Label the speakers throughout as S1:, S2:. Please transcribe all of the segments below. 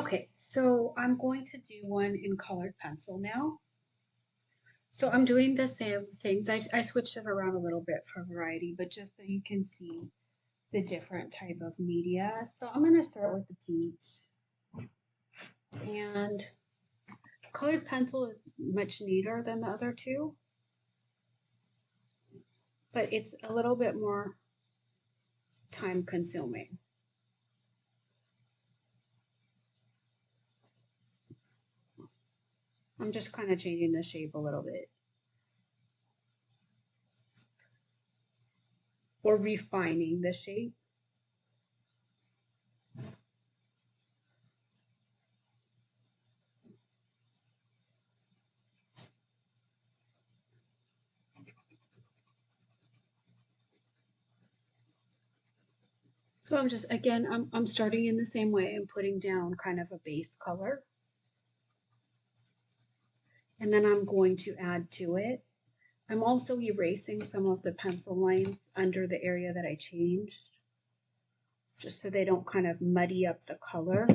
S1: Okay, so I'm going to do one in colored pencil now. So I'm doing the same things. I switched it around a little bit for variety, but just so you can see the different type of media. So I'm going to start with the peach. And colored pencil is much neater than the other two, but it's a little bit more time consuming. I'm just kind of changing the shape a little bit. Or refining the shape. So I'm just, again, I'm starting in the same way and putting down kind of a base color. And then I'm going to add to it. I'm also erasing some of the pencil lines under the area that I changed, just so they don't kind of muddy up the color.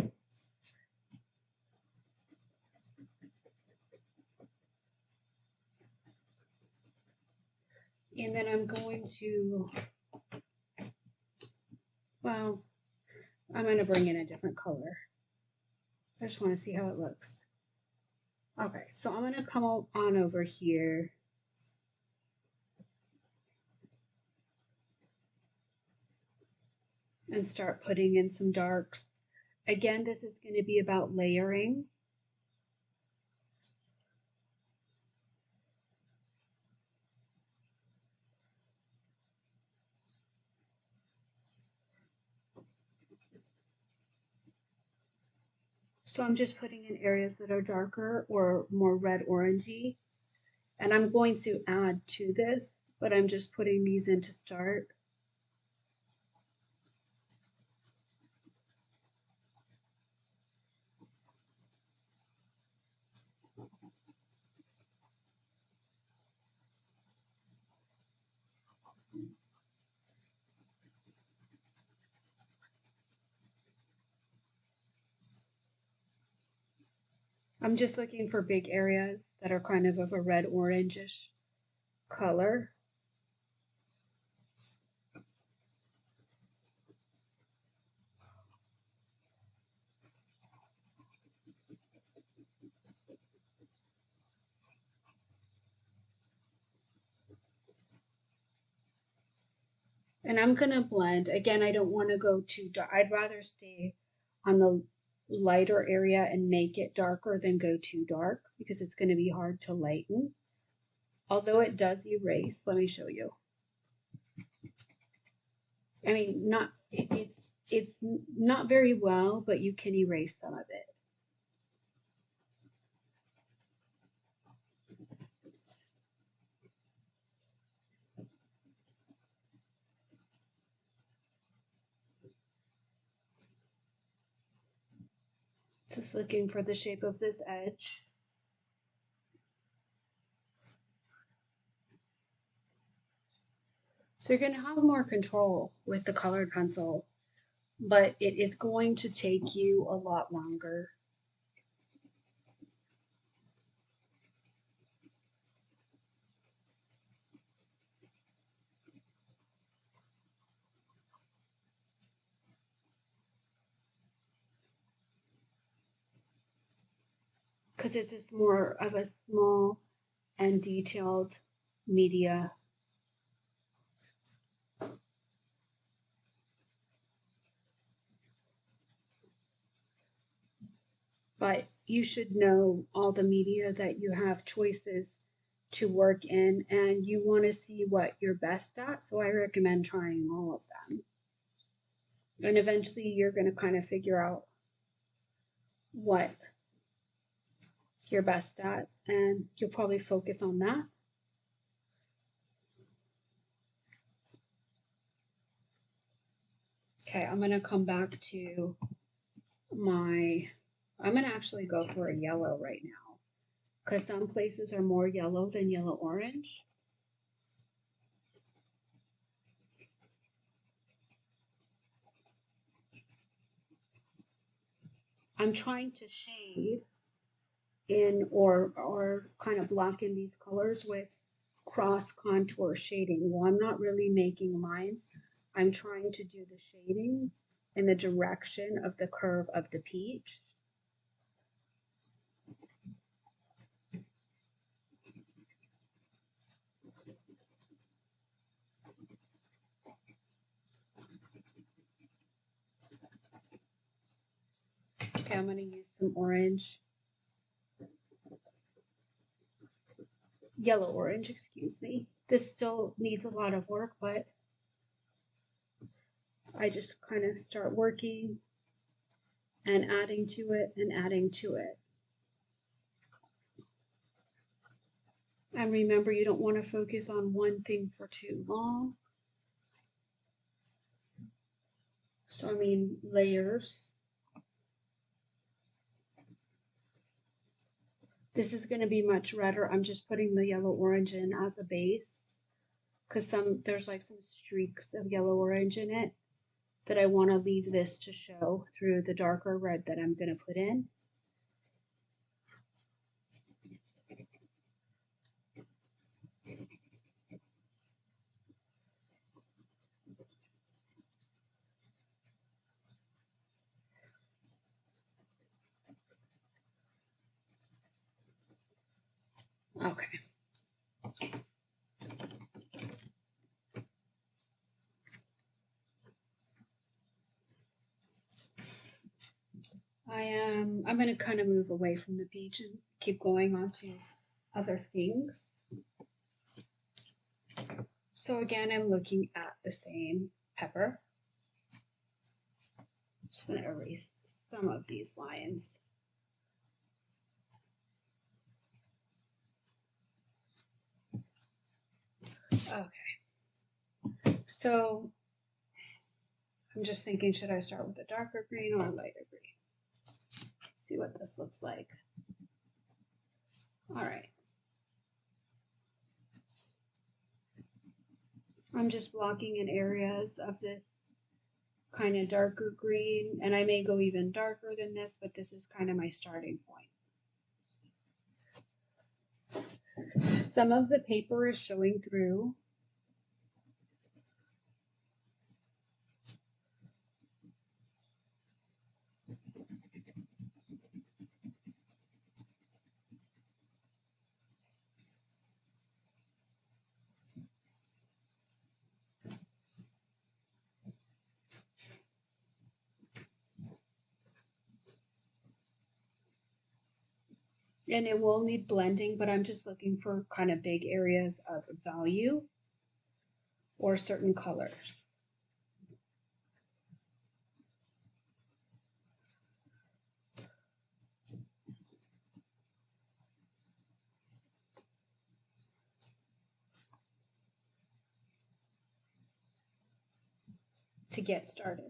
S1: And then I'm going to, well, I'm going to bring in a different color. I just want to see how it looks. Okay, so I'm going to come on over here. And start putting in some darks. Again, this is going to be about layering. So I'm just putting in areas that are darker or more red orangey. And I'm going to add to this, but I'm just putting these in to start. I'm just looking for big areas that are kind of a red orangish color. And I'm gonna blend. Again, I don't want to go too dark. I'd rather stay on the lighter area and make it darker than go too dark because it's going to be hard to lighten. Although it does erase, let me show you. I mean, it's not very well, but you can erase some of it. Just looking for the shape of this edge. So you're going to have more control with the colored pencil, but it is going to take you a lot longer. Because it's just more of a small and detailed media. But you should know all the media that you have choices to work in, and you want to see what you're best at. So I recommend trying all of them. And eventually you're going to kind of figure out what you're best at, and you'll probably focus on that. Okay, I'm going to come back to I'm going to actually go for a yellow right now because some places are more yellow than yellow orange. I'm trying to shade in or kind of block in these colors with cross contour shading. Well, I'm not really making lines. I'm trying to do the shading in the direction of the curve of the peach. Okay, I'm going to use some orange, yellow orange, excuse me. This still needs a lot of work, but I just kind of start working and adding to it and adding to it. And remember, you don't want to focus on one thing for too long. So, I mean, layers. This is going to be much redder. I'm just putting the yellow orange in as a base because there's like some streaks of yellow orange in it that I want to leave this to show through the darker red that I'm going to put in. Okay. I'm going to kind of move away from the beach and keep going on to other things. So again, I'm looking at the same pepper. Just going to erase some of these lines. Okay. So I'm just thinking, should I start with a darker green or a lighter green? See what this looks like. All right. I'm just blocking in areas of this kind of darker green, and I may go even darker than this, but this is kind of my starting point. Some of the paper is showing through. And it will need blending, but I'm just looking for kind of big areas of value or certain colors. To get started.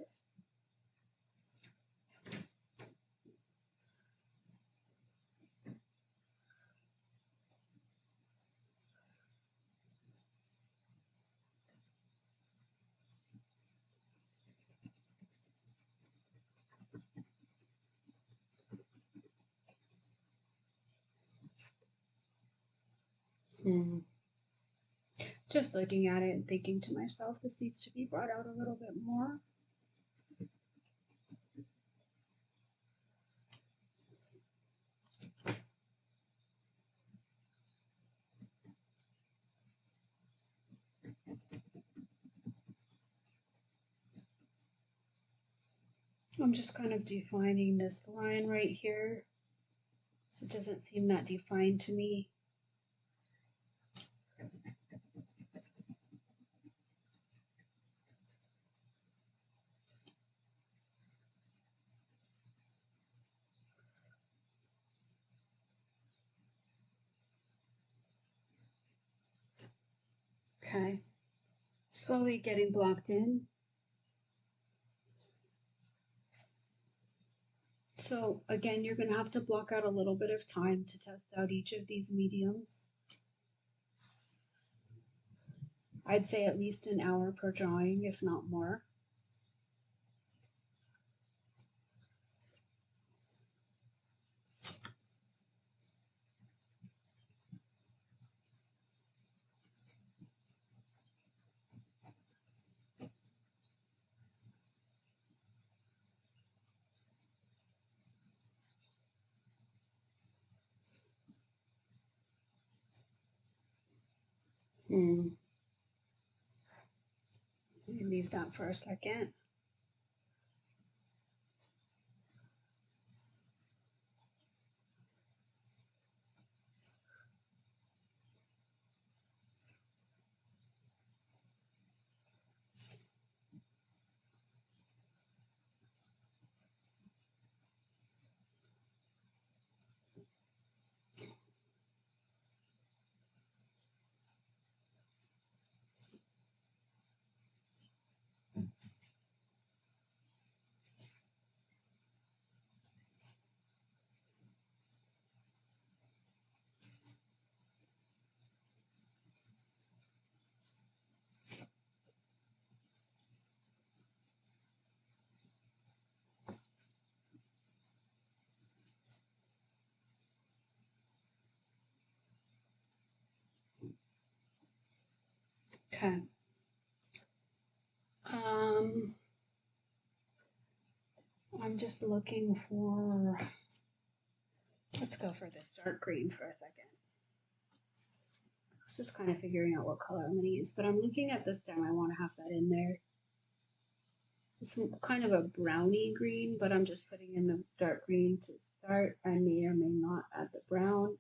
S1: Just looking at it and thinking to myself, this needs to be brought out a little bit more. I'm just kind of defining this line right here. So it doesn't seem that defined to me. Okay, slowly getting blocked in. So again, you're going to have to block out a little bit of time to test out each of these mediums. I'd say at least an hour per drawing, if not more. Let me leave that for a second. Okay. I'm just looking for, let's go for this dark green for a second. I was just kind of figuring out what color I'm going to use, but I'm looking at the stem. I want to have that in there. It's kind of a browny green, but I'm just putting in the dark green to start. I may or may not add the brown.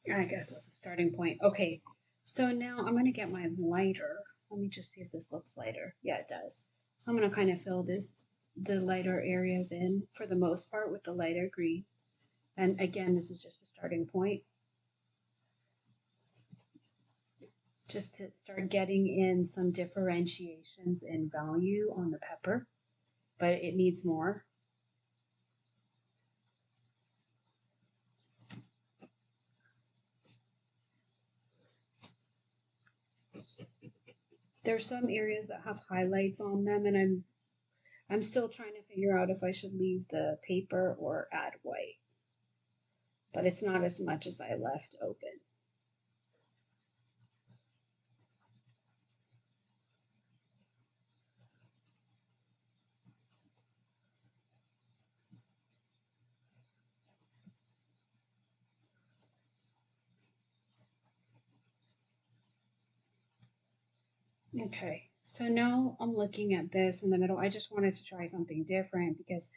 S1: I guess that's a starting point. Okay, so now I'm going to get my lighter. Let me just see if this looks lighter. Yeah, it does. So I'm going to kind of fill the lighter areas in for the most part with the lighter green. And again, this is just a starting point. Just to start getting in some differentiations in value on the pepper, but it needs more. There's some areas that have highlights on them, and I'm still trying to figure out if I should leave the paper or add white. But it's not as much as I left open. Okay, so now I'm looking at this in the middle. I just wanted to try something different because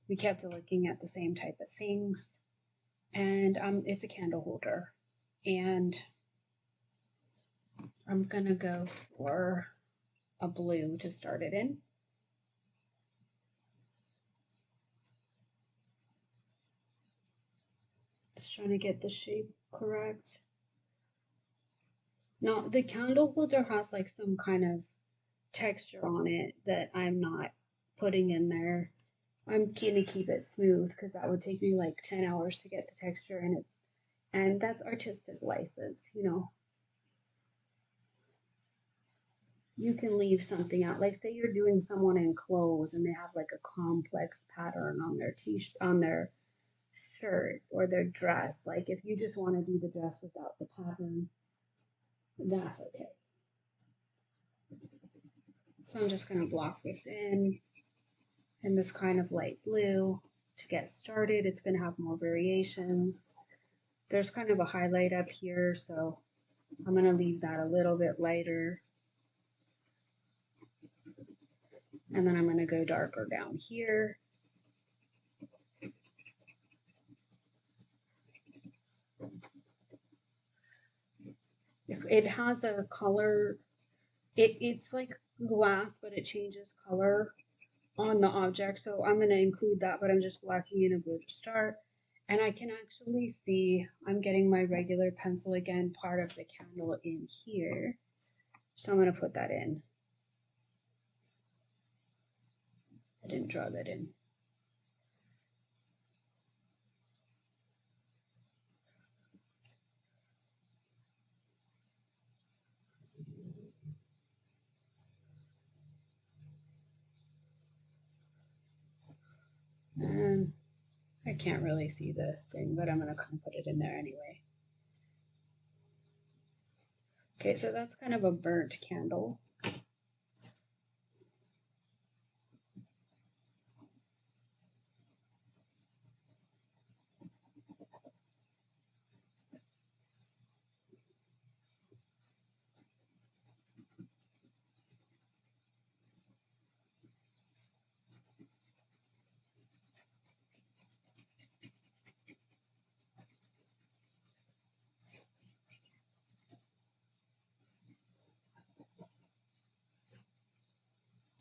S1: we kept looking at the same type of things. And it's a candle holder. And I'm gonna go for a blue to start it in. Just trying to get the shape correct. Now the candle holder has like some kind of texture on it that I'm not putting in there. I'm gonna keep it smooth because that would take me like 10 hours to get the texture in it. And that's artistic license, you know. You can leave something out. Like say you're doing someone in clothes and they have like a complex pattern on their t-shirt, on their shirt or their dress. Like if you just want to do the dress without the pattern, that's okay. So I'm just going to block this in this kind of light blue to get started. It's going to have more variations. There's kind of a highlight up here, so I'm going to leave that a little bit lighter. And then I'm going to go darker down here. If it has a color, it's like glass, but it changes color on the object. So I'm going to include that, but I'm just blacking in a blue to start. And I can actually see I'm getting my regular pencil again, part of the candle in here. So I'm going to put that in. I didn't draw that in. And I can't really see the thing, but I'm going to kind of put it in there anyway. Okay, so that's kind of a burnt candle.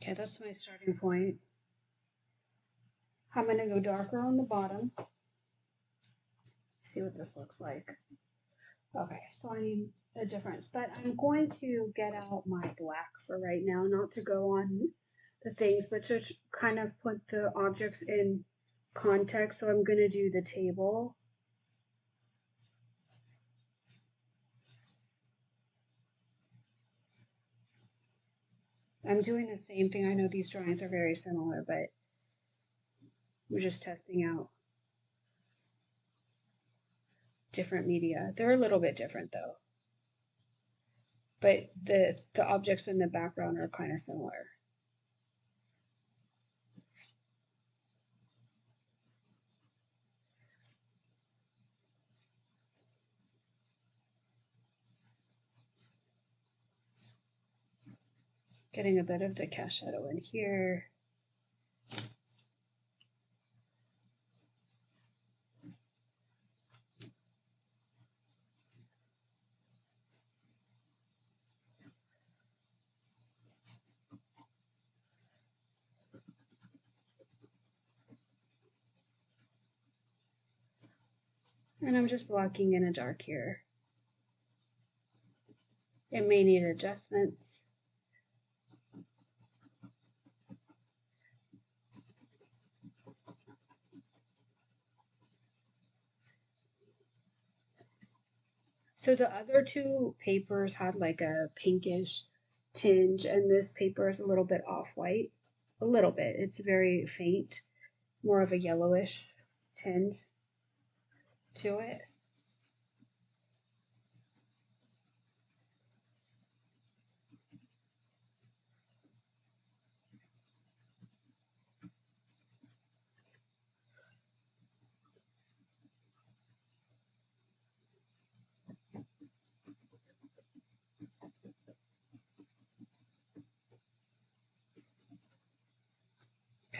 S1: Okay, that's my starting point. I'm going to go darker on the bottom. See what this looks like. Okay, so I need a difference, but I'm going to get out my black for right now, not to go on the things, but to kind of put the objects in context. So I'm going to do the table. I'm doing the same thing. I know these drawings are very similar, but we're just testing out different media. They're a little bit different though, but the objects in the background are kind of similar. Getting a bit of the cast shadow in here. And I'm just blocking in a dark here. It may need adjustments. So the other two papers had like a pinkish tinge, and this paper is a little bit off-white. A little bit. It's very faint. More of a yellowish tinge to it.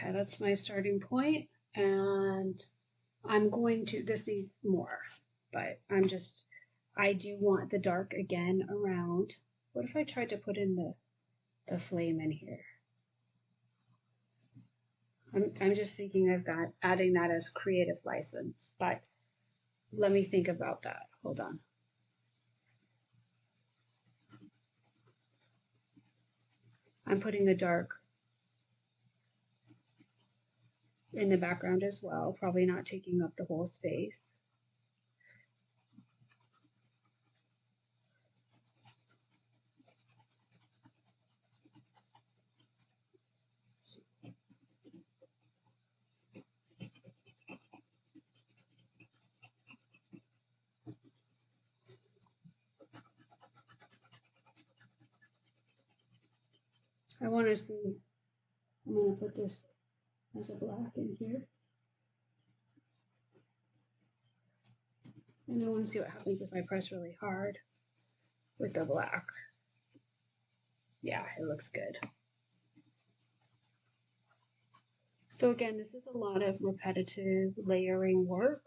S1: Okay, that's my starting point, and I'm going to, this needs more, but I do want the dark again around. What if I tried to put in the flame in here? I'm just thinking of that, adding that as creative license, but let me think about that. Hold on. I'm putting a dark in the background as well, probably not taking up the whole space. I want to see, I'm going to put this as a black in here. And I want to see what happens if I press really hard with the black. Yeah, it looks good. So again, this is a lot of repetitive layering work.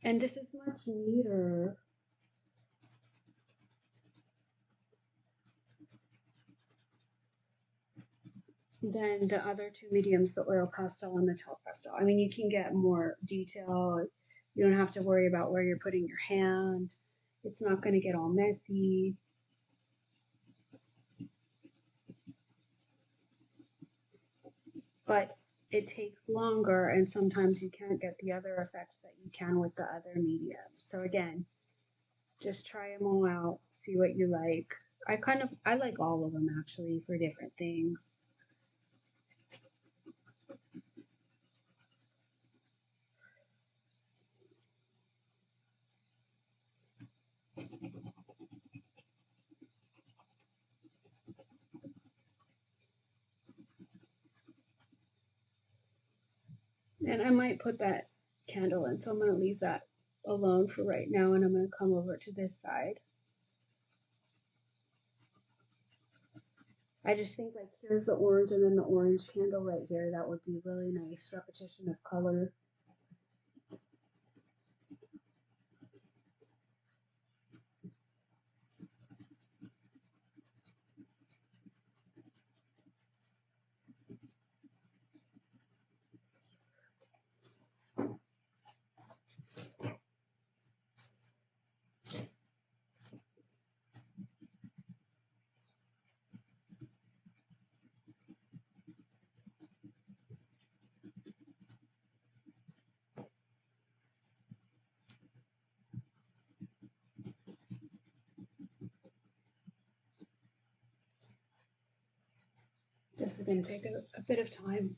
S1: And this is much neater. than the other two mediums, the oil pastel and the chalk pastel. I mean, you can get more detail. You don't have to worry about where you're putting your hand. It's not going to get all messy. But it takes longer, and sometimes you can't get the other effects that you can with the other mediums. So again, just try them all out, see what you like. I like all of them actually for different things. And I might put that candle in, so I'm going to leave that alone for right now, and I'm going to come over to this side. I just think like here's the orange and then the orange candle right here. That would be really nice repetition of color. This is going to take a bit of time.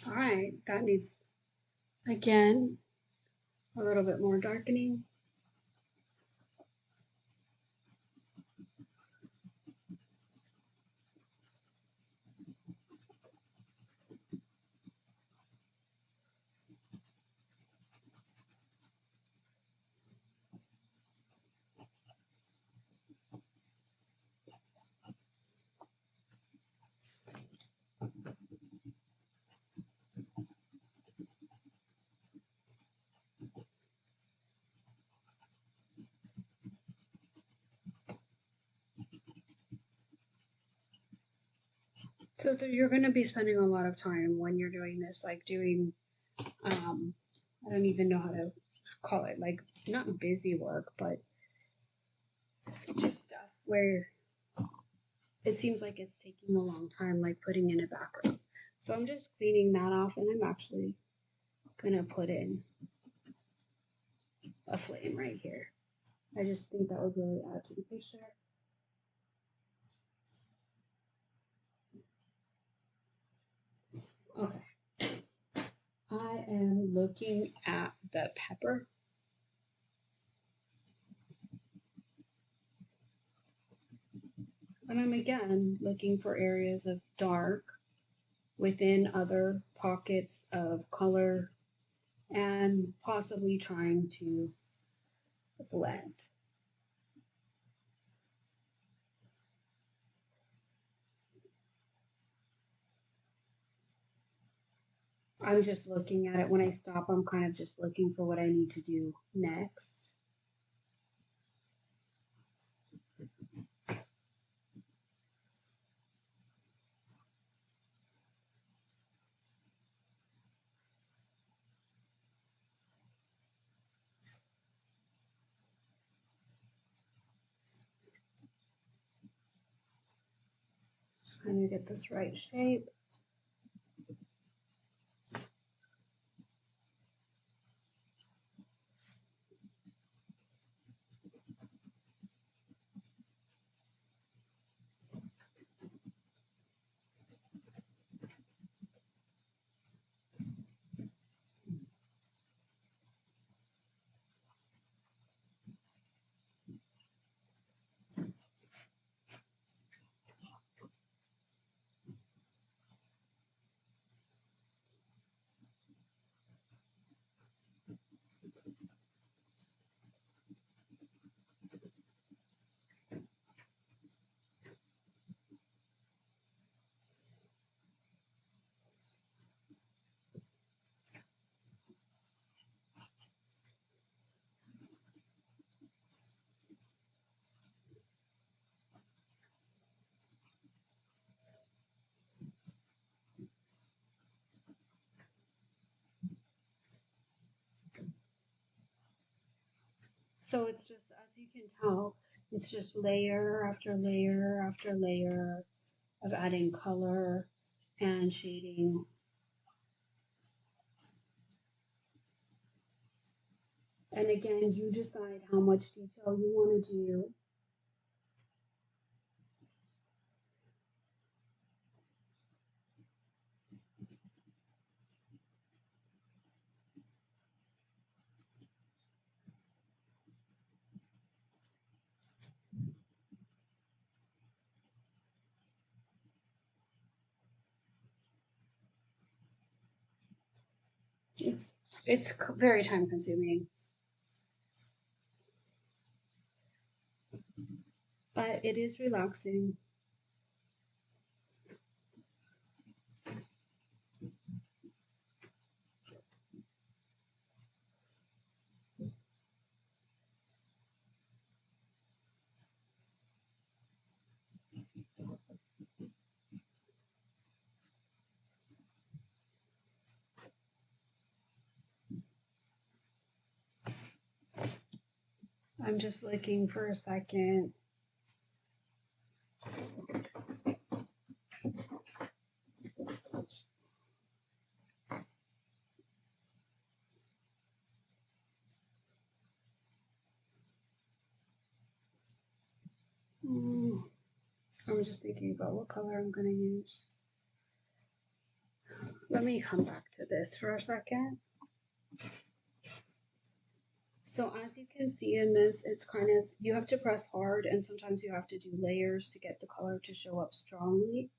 S1: All right, that needs, again, a little bit more darkening. So you're going to be spending a lot of time when you're doing this, like doing, I don't even know how to call it, like not busy work, but just stuff where it seems like it's taking a long time, like putting in a background. So I'm just cleaning that off, and I'm actually going to put in a flame right here. I just think that would really add to the picture. Okay. I am looking at the pepper. And I'm again looking for areas of dark within other pockets of color and possibly trying to blend. I'm just looking at it. When I stop, I'm kind of just looking for what I need to do next. Just kind of get this right shape. So it's just, as you can tell, it's just layer after layer after layer of adding color and shading. And again, you decide how much detail you want to do. It's very time consuming, but it is relaxing. I'm just looking for a second. I'm just thinking about what color I'm going to use. Let me come back to this for a second. So as you can see in this, it's kind of, you have to press hard and sometimes you have to do layers to get the color to show up strongly.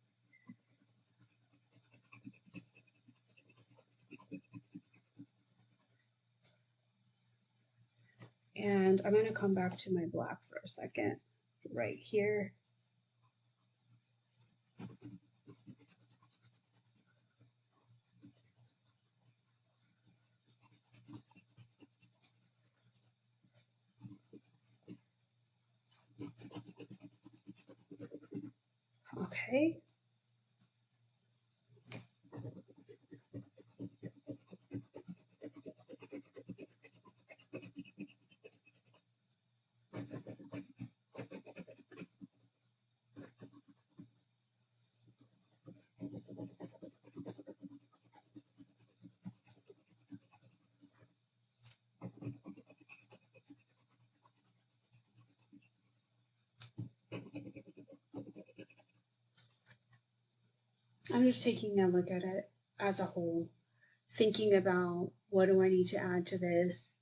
S1: And I'm going to come back to my black for a second, right here. Okay. I'm just taking a look at it as a whole, thinking about what do I need to add to this?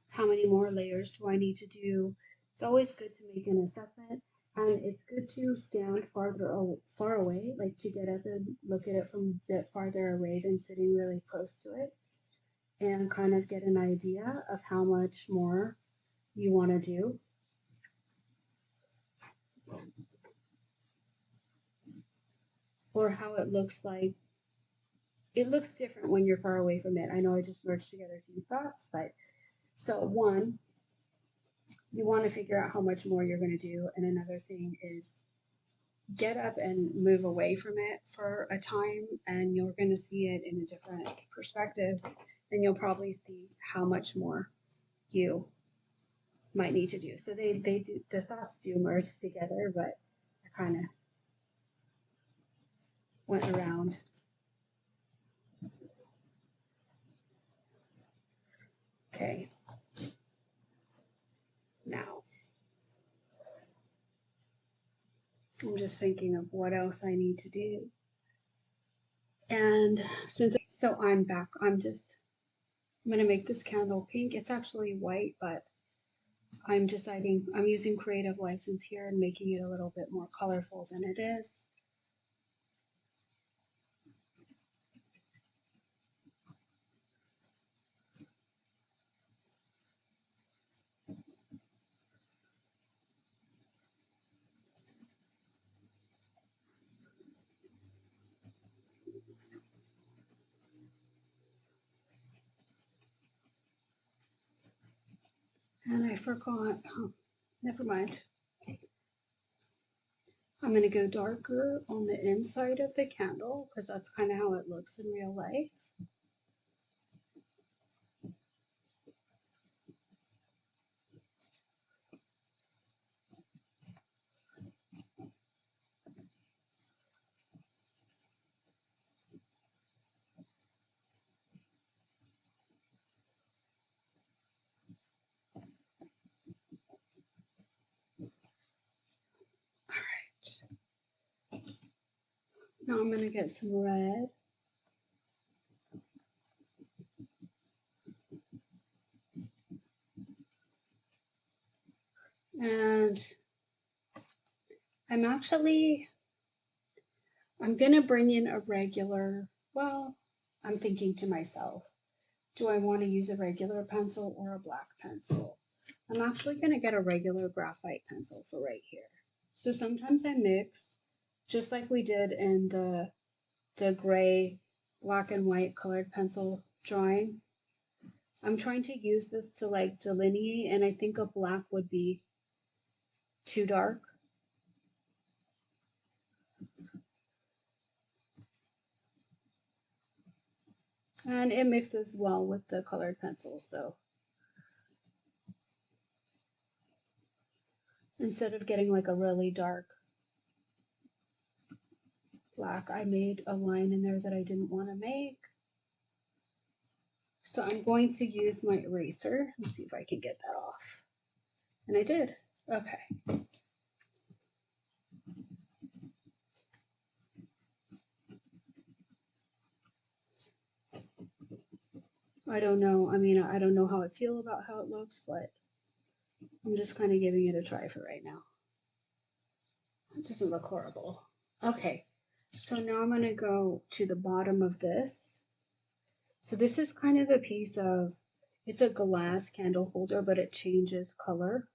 S1: How many more layers do I need to do? It's always good to make an assessment, and it's good to stand far away, like to get up and look at it from a bit farther away than sitting really close to it, and kind of get an idea of how much more you want to do. Or how it looks like. It looks different when you're far away from it. I know I just merged together two thoughts, but so one, you want to figure out how much more you're going to do. And another thing is get up and move away from it for a time, and you're going to see it in a different perspective. And you'll probably see how much more you might need to do. So they do, the thoughts do merge together, but I kind of went around. Okay. Now, I'm just thinking of what else I need to do. And so I'm back, I'm going to make this candle pink. It's actually white, but I'm deciding, I'm using creative license here and making it a little bit more colorful than it is. And I forgot, oh, never mind. I'm going to go darker on the inside of the candle because that's kind of how it looks in real life. Now I'm going to get some red. And I'm going to bring in a regular, well, I'm thinking to myself, do I want to use a regular pencil or a black pencil? I'm actually going to get a regular graphite pencil for right here. So sometimes I mix, just like we did in the gray, black and white colored pencil drawing. I'm trying to use this to like delineate, and I think a black would be too dark. And it mixes well with the colored pencil, so instead of getting like a really dark black, I made a line in there that I didn't want to make. So I'm going to use my eraser and see if I can get that off. And I did. Okay. I don't know. I mean, I don't know how I feel about how it looks, but I'm just kind of giving it a try for right now. It doesn't look horrible. Okay. So now I'm going to go to the bottom of this. So this is kind of a piece of, it's a glass candle holder, but it changes color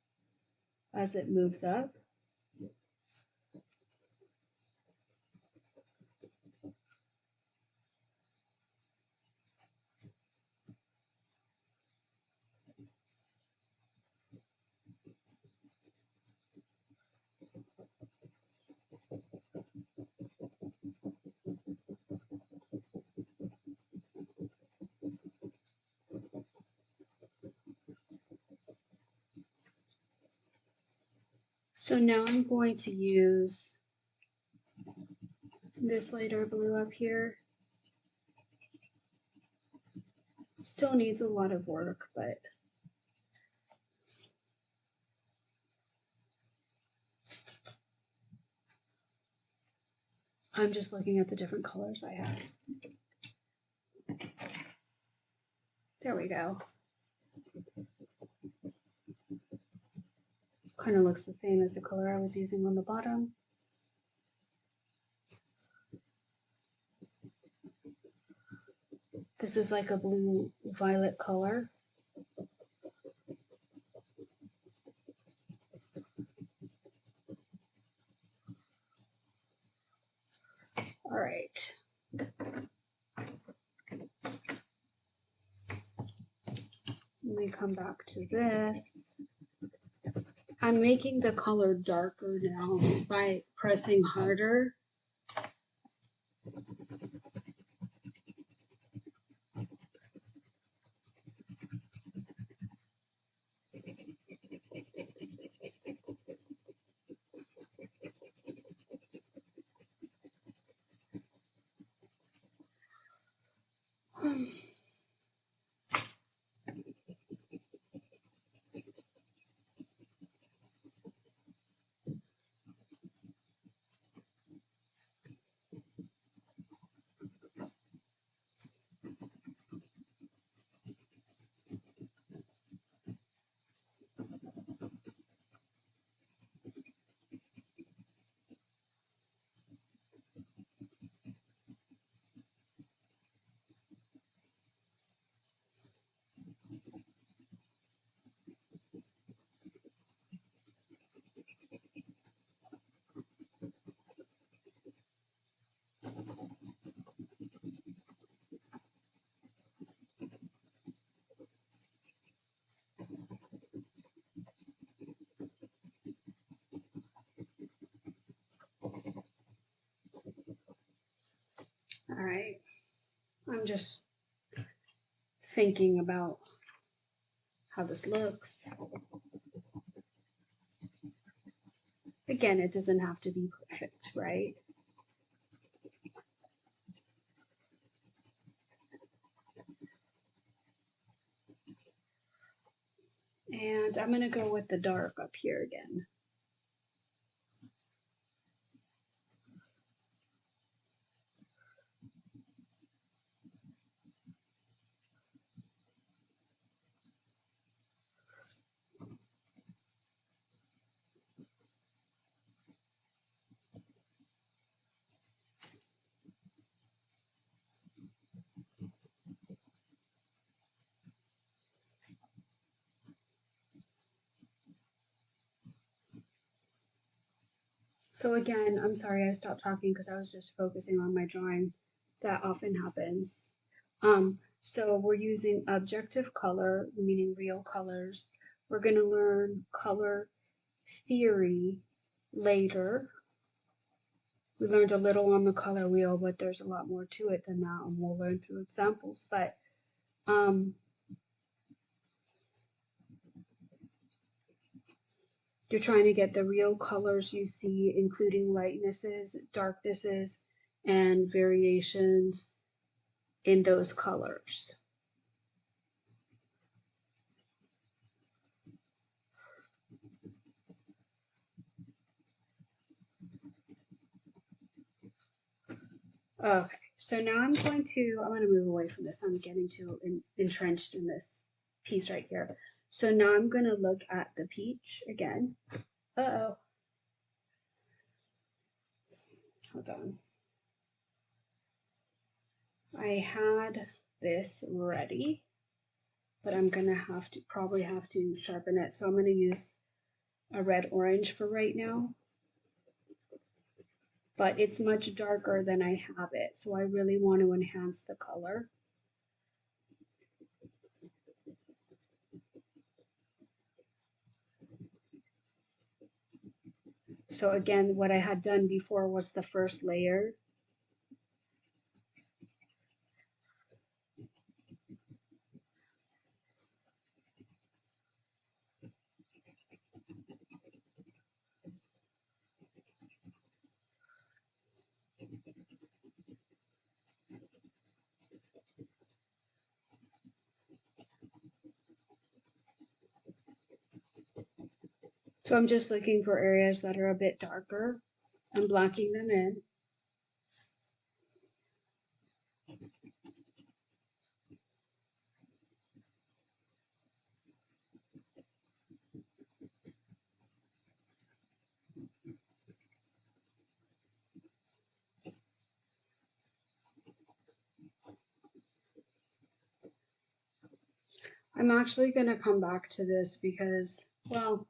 S1: as it moves up. So now I'm going to use this lighter blue up here. Still needs a lot of work, but I'm just looking at the different colors I have. There we go. Kind of looks the same as the color I was using on the bottom. This is like a blue violet color. All right. Let me come back to this. I'm making the color darker now by pressing harder. All right. I'm just thinking about how this looks. Again, it doesn't have to be perfect, right? And I'm going to go with the dark up here again. So again, I'm sorry I stopped talking because I was just focusing on my drawing. That often happens. So we're using objective color, meaning real colors. We're going to learn color theory later. We learned a little on the color wheel, but there's a lot more to it than that, and we'll learn through examples. But you're trying to get the real colors you see, including lightnesses, darknesses, and variations in those colors. Okay, so now I'm going to move away from this. I'm getting too entrenched in this piece right here. So now I'm going to look at the peach again. Uh-oh. Hold on. I had this ready, but I'm going to probably have to sharpen it. So I'm going to use a red orange for right now. But it's much darker than I have it, so I really want to enhance the color. So again, what I had done before was the first layer. So I'm just looking for areas that are a bit darker and blocking them in. I'm actually going to come back to this because, well,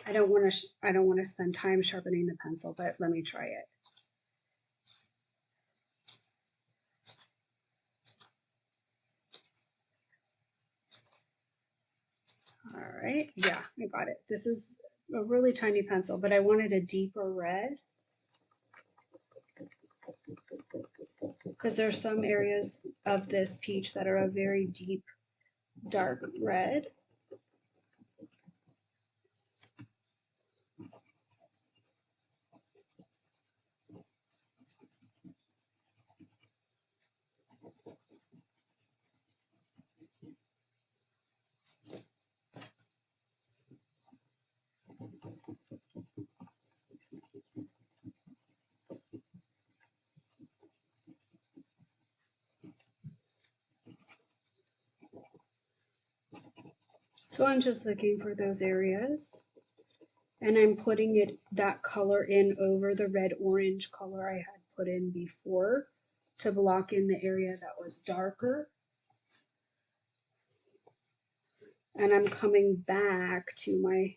S1: I don't want to spend time sharpening the pencil, but let me try it. All right, yeah, I got it. This is a really tiny pencil, but I wanted a deeper red because there's some areas of this peach that are a very deep, dark red. So I'm just looking for those areas and I'm putting that color in over the red orange color I had put in before to block in the area that was darker. And I'm coming back to my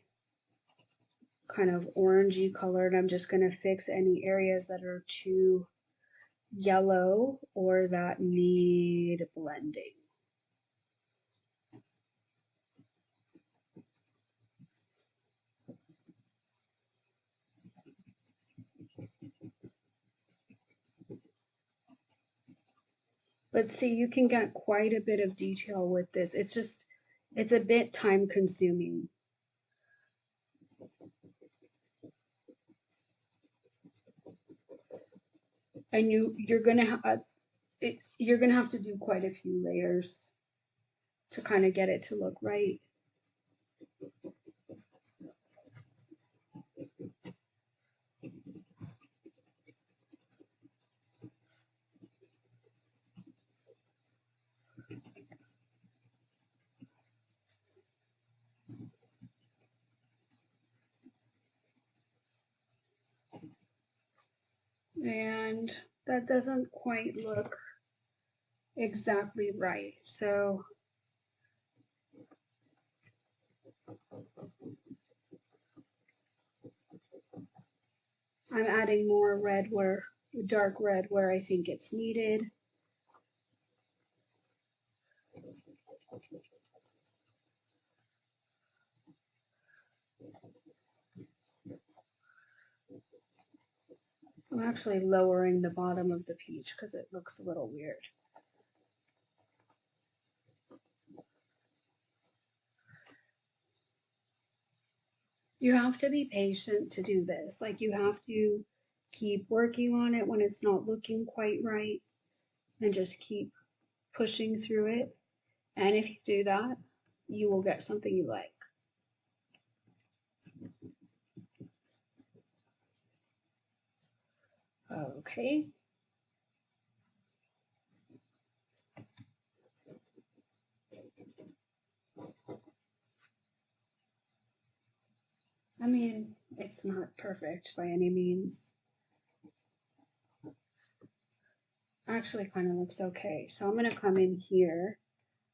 S1: kind of orangey color and I'm just going to fix any areas that are too yellow or that need blending. But see, you can get quite a bit of detail with this. It's a bit time consuming. And you're gonna have to do quite a few layers to kind of get it to look right. And that doesn't quite look exactly right. So I'm adding more red where, dark red where I think it's needed. I'm actually lowering the bottom of the peach because it looks a little weird. You have to be patient to do this. Like you have to keep working on it when it's not looking quite right and just keep pushing through it. And if you do that, you will get something you like. Okay. I mean, it's not perfect by any means. Actually kind of looks okay. So I'm going to come in here.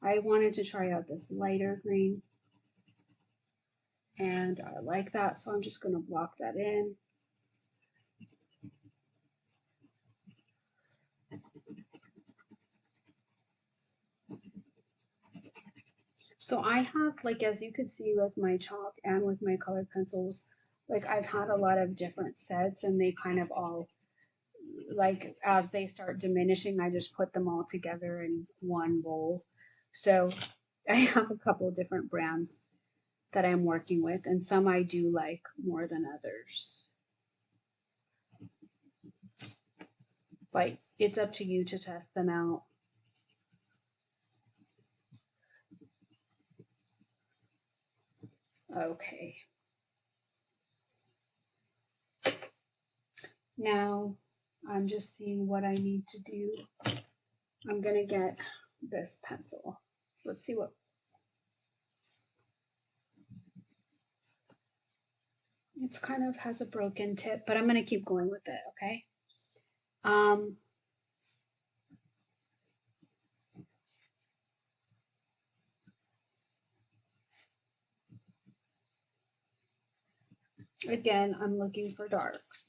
S1: I wanted to try out this lighter green and I like that. So I'm just going to block that in. So I have, like, as you could see with my chalk and with my colored pencils, like I've had a lot of different sets and they kind of all, like, as they start diminishing, I just put them all together in one bowl. So I have a couple different brands that I'm working with, and some I do like more than others. But it's up to you to test them out. Okay. Now I'm just seeing what I need to do. I'm gonna get this pencil. Let's see what. It's kind of has a broken tip, but I'm gonna keep going with it, okay? Again, I'm looking for darks.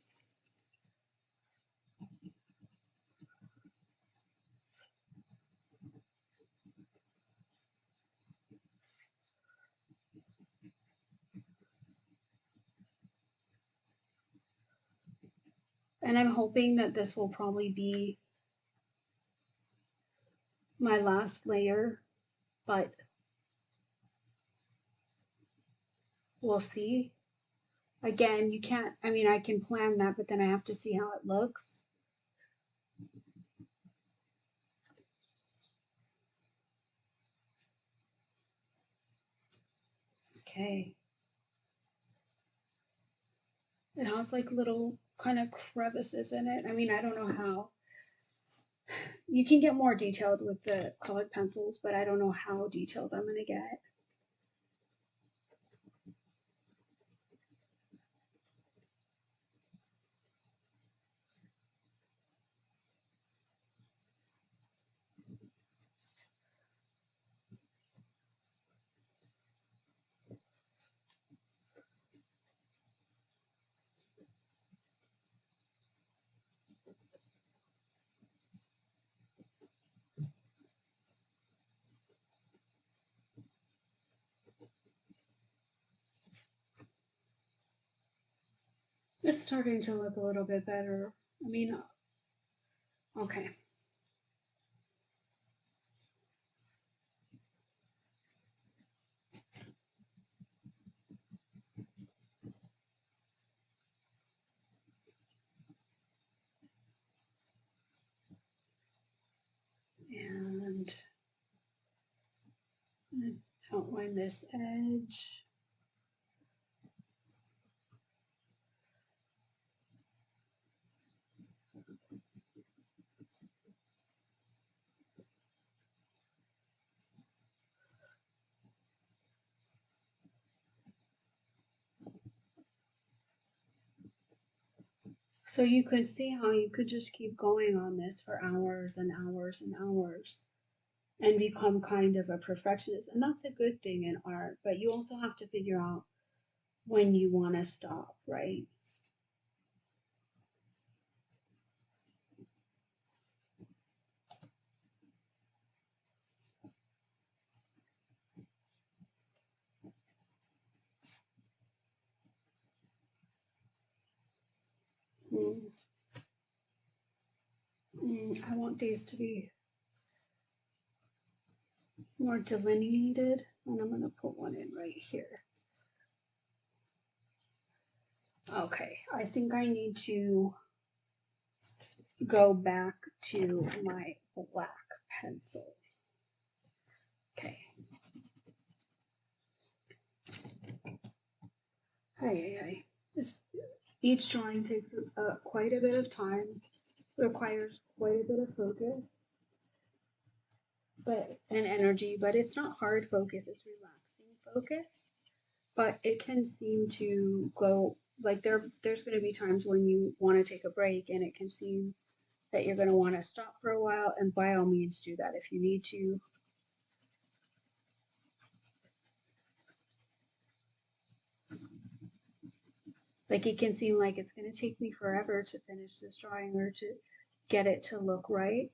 S1: And I'm hoping that this will probably be my last layer, but we'll see. Again, you can't, I mean, I can plan that, but then I have to see how it looks. Okay. It has like little kind of crevices in it. I mean, I don't know how. You can get more detailed with the colored pencils, but I don't know how detailed I'm going to get. It's starting to look a little bit better. I mean, okay. And outline this edge. So you could see how you could just keep going on this for hours and hours and hours and become kind of a perfectionist. And that's a good thing in art, but you also have to figure out when you want to stop, right? I want these to be more delineated, and I'm going to put one in right here. Okay, I think I need to go back to my black pencil. Okay. Hey. Each drawing takes quite a bit of time, requires quite a bit of focus, and energy, but it's not hard focus, it's relaxing focus. But it can seem to go like there's going to be times when you want to take a break, and it can seem that you're going to want to stop for a while, and by all means do that if you need to. Like it can seem like it's going to take me forever to finish this drawing or to get it to look right.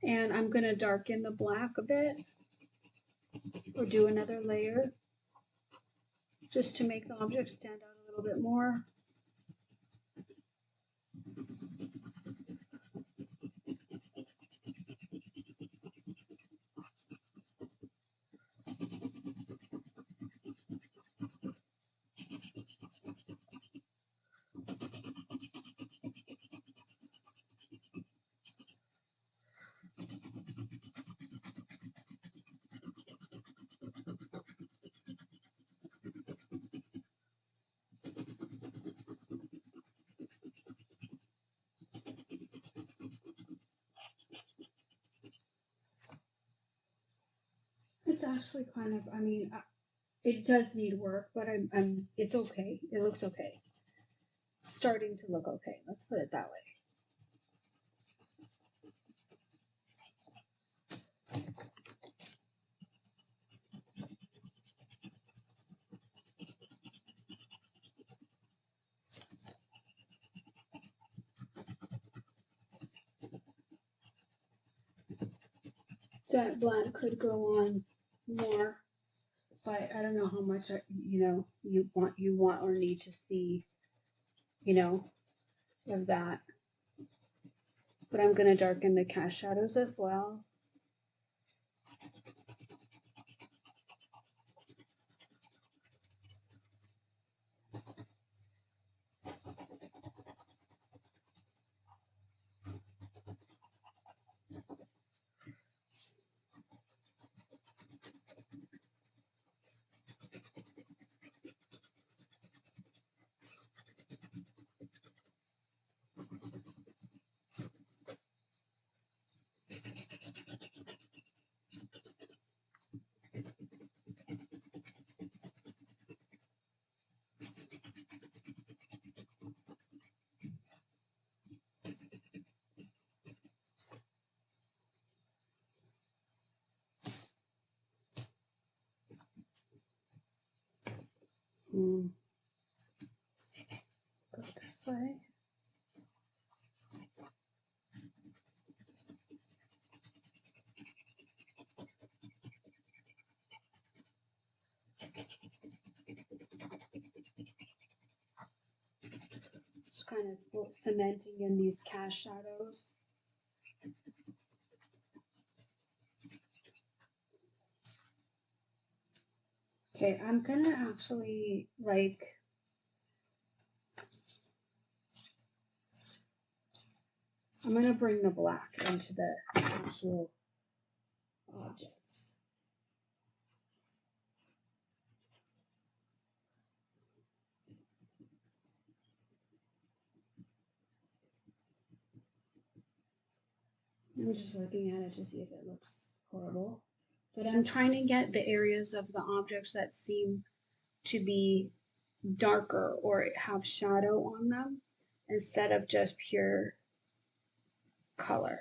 S1: And I'm going to darken the black a bit or do another layer just to make the object stand out a little bit more. It's actually kind of, I mean, it does need work, but it's okay. It looks okay. Starting to look okay. Let's put it that way. That black could go on more, but I don't know how much you want or need to see, of that. But I'm gonna darken the cast shadows as well. Go this way. Just kind of cementing in these cast shadows. Okay, I'm gonna actually I'm gonna bring the black into the actual objects. I'm just looking at it to see if it looks horrible. But I'm trying to get the areas of the objects that seem to be darker or have shadow on them instead of just pure color.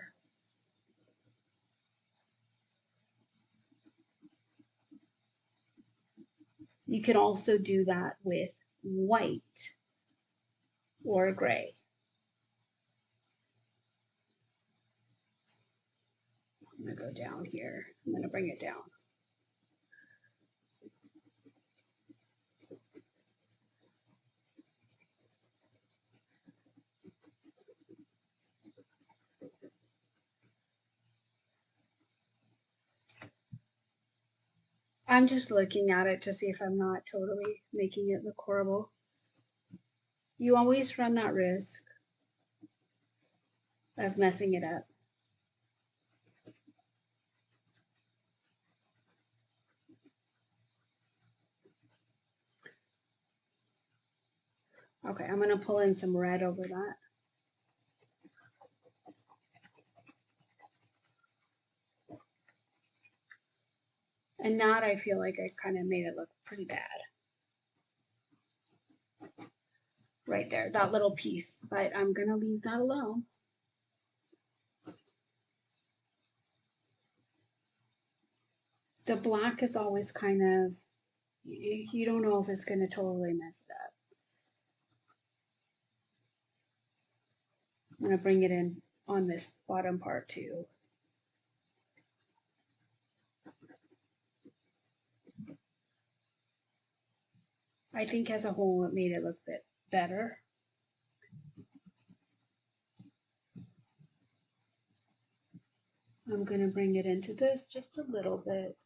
S1: You could also do that with white or gray. I'm going to go down here. I'm going to bring it down. I'm just looking at it to see if I'm not totally making it look horrible. You always run that risk of messing it up. Okay, I'm going to pull in some red over that. And now I feel like I kind of made it look pretty bad. Right there, that little piece, but I'm going to leave that alone. The black is always kind of, you don't know if it's going to totally mess it up. I'm going to bring it in on this bottom part too. I think as a whole it made it look a bit better. I'm going to bring it into this just a little bit.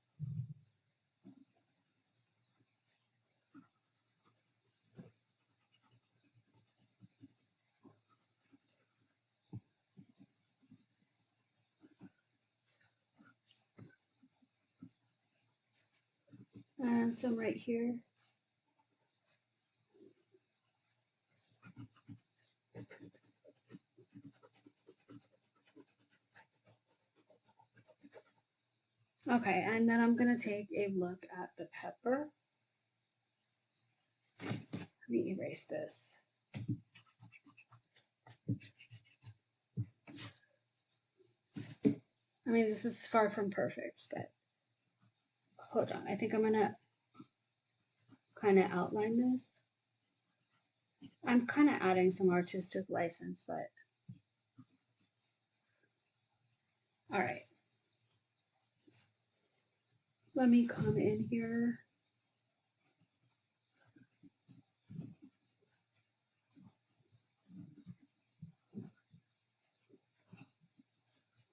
S1: And some right here. Okay, and then I'm going to take a look at the pepper. Let me erase this. I mean, this is far from perfect, but hold on. I think I'm going to kind of outline this. I'm kind of adding some artistic license, but all right. Let me come in here.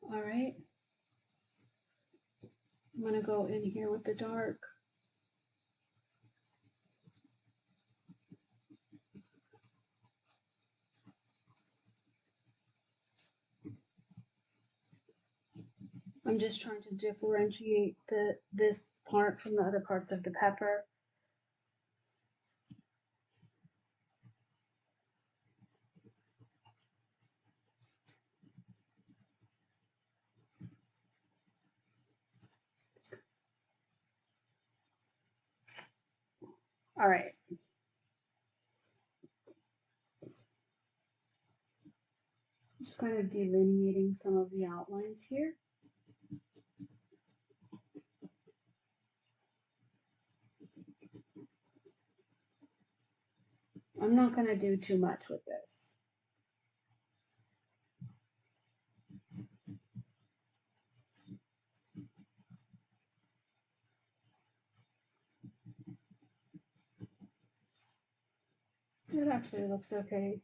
S1: All right. I'm going to go in here with the dark. I'm just trying to differentiate this part from the other parts of the pepper. All right. Just kind of delineating some of the outlines here. I'm not going to do too much with this. It actually looks okay.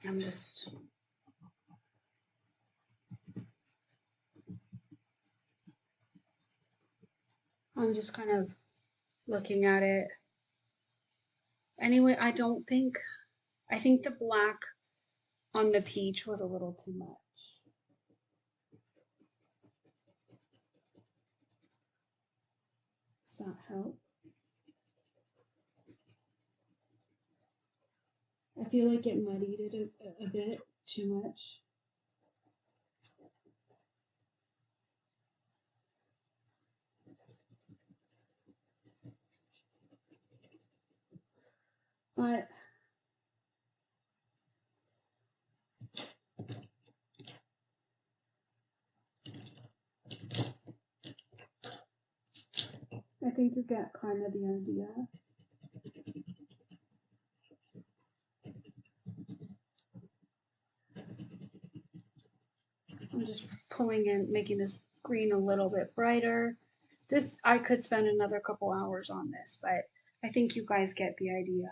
S1: I'm just kind of looking at it. Anyway, I think the black on the peach was a little too much. Does that help? I feel like it muddied it a bit too much. But I think you get kind of the idea. I'm just pulling in, making this green a little bit brighter. This, I could spend another couple hours on this, but I think you guys get the idea.